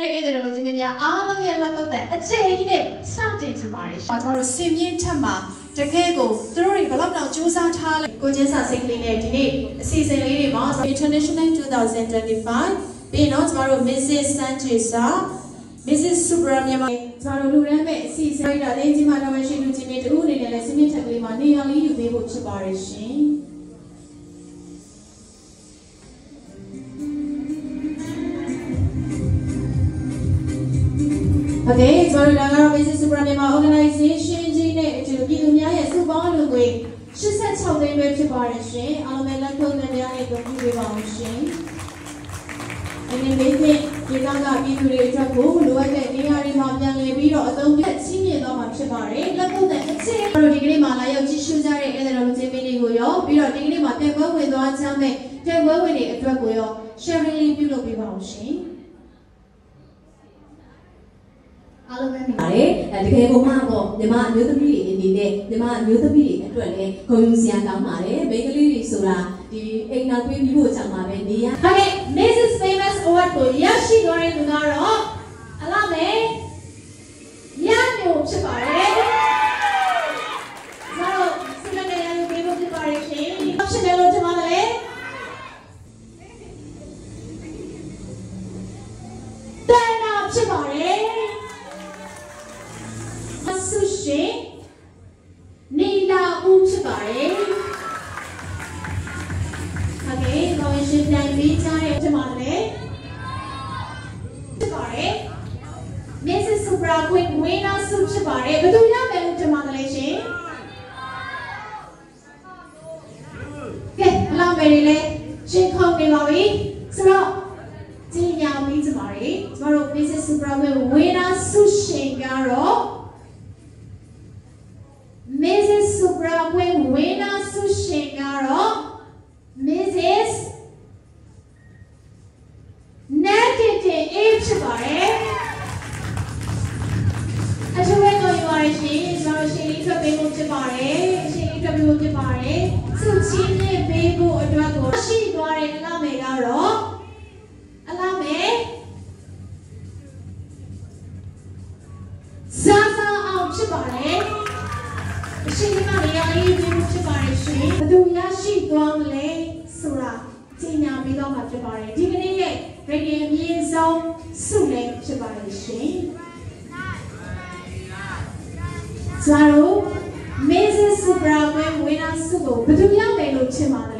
တဲ့တဲ့လိုချင်းများအားလုံးရဲ့လက်တော့တဲ့အချိန်ကြီးနဲ့စတင်ကြပါရရှင်။ကျွန်တော်တို့စင်မြင့်ထက်မှာတကယ်ကိုသူတို့တွေဘလောက်တော့စူးစမ်းထားလဲကိုချင်းစာစိတ်ကလေးနဲ့ဒီနေ့အစီအစဉ်လေးတွေမှာ International 2025ပြီးတော့ကျွန်တော်တို့ Mrs. Sancheza Mrs. Subramanyam ကျွန်တော်တို့လူရမ်းမဲ့အစီအစဉ်လေးတာလေးကြီးမှတော့မရှိလူကြီးတွေတူအနေနဲ့လည်းစင်မြင့်ထက်ကလေးမှာနေရာလေးယူပေးဖို့ဖြစ်ပါရရှင်။ Okay, ကျွန်တော်တို့က Mrs. Subramanyam Organization ကြီးနဲ့အတူပြည်သူများရဲ့စုပေါင်းလူငွေ86သိန်းပဲဖြစ်ပါတယ်ရှင်။အားလုံးပဲလက်ခုပ်နဲ့တရားနဲ့ကုန်ပြပေးပါအောင်ရှင်။အနေနဲ့ဒီကပြည်သူတွေအတွက်ကိုလိုအပ်တဲ့နေရာတွေမှာပြန်လည်ပြီးတော့အသုံးပြုချင်းမြင့်သွားမှာဖြစ်ပါတယ်။လက်ခုပ်နဲ့အချင်းတို့ဒီကနေ့မှာလာရောက်ကြည့်ရှုကြတဲ့အဲ့ဒါတော်ချင်းမင်းတွေကိုရောပြီးတော့ဒီကနေ့မှာပြန်ပွဲဝင်သွားကြမဲ့ပြန်ပွဲဝင်တွေအတွက်ကိုရော sharing လေးပြုလုပ်ပေးပါအောင်ရှင်။အားလုံးပဲနေပါတယ်တကယ်ကိုမှပေါ့ညီမမျိုးသမီးတွေအနေနဲ့ညီမမျိုးသမီးတွေအတွက်လည်းဂုဏ်ယူစရာကောင်းပါတယ်မိန်းကလေးတွေဆိုတာဒီအိမ်နောက်ပြီးဖို့ကြောင့်ပါပဲနေရဟုတ်ကဲ့ Mrs. Famous Award ကိုရရှိသွားတဲ့သူကတော့အလားပဲညမျိုးဖြစ်ပါတယ်ကျွန်တော်စိတ်နဲ့ရယူပေးဖို့ဖြစ်ပါတယ်ရှင်ဖြစ်တယ်လို့ကျွန်တော်လည်းတန်တာဖြစ်ပါတယ်ဆုရှင်နေလာဦးဖြစ်ပါတယ်။ဟုတ်ကဲ့ကောင်းရှင်ပြန်ပြီးကြားရဖြစ်ပါလေ။ဖြစ်ပါတယ်။ Mrs. Supra Queen Winner ဆုဖြစ်ပါတယ်။ဘယ်သူရမယ်လို့ကျွန်မလည်းရှင်။ကဲဘလောက်ပဲလေရှင်ခေါင်းနေပါပြီ။ဆိုတော့ကြီးညာပြီးကြပါလေ။ကျွန်တော်တို့ Mrs. Supra Queen Winner ဆုရှင်ကတော့Mrs. Supra Queen Winner Sushingaro Mrs. Natite H Bare Achuwe no Yuarishi, Sarashini to Babu Tibare, Shini to Babu Tibare, Suchini Babu Adrago, She Dore Lamegaro Alame Sasa Out Chibareရှင်ဒီမှာနေရာလေးပြုဖြစ်ပါတယ်ရှင်ဘသူရရှိသွားမလဲဆိုတာကြီးညာပြီးတော့မှာဖြစ်ပါတယ်ဒီကနေ့ရဲ့ရေဒီယိုမြင့်ဆုံးဆုလည်းဖြစ်ပါတယ်ရှင်ဇာရို Mrs. Supra Queen Winner ဆုကိုဘသူရမယ်လို့ထင်ပါလဲ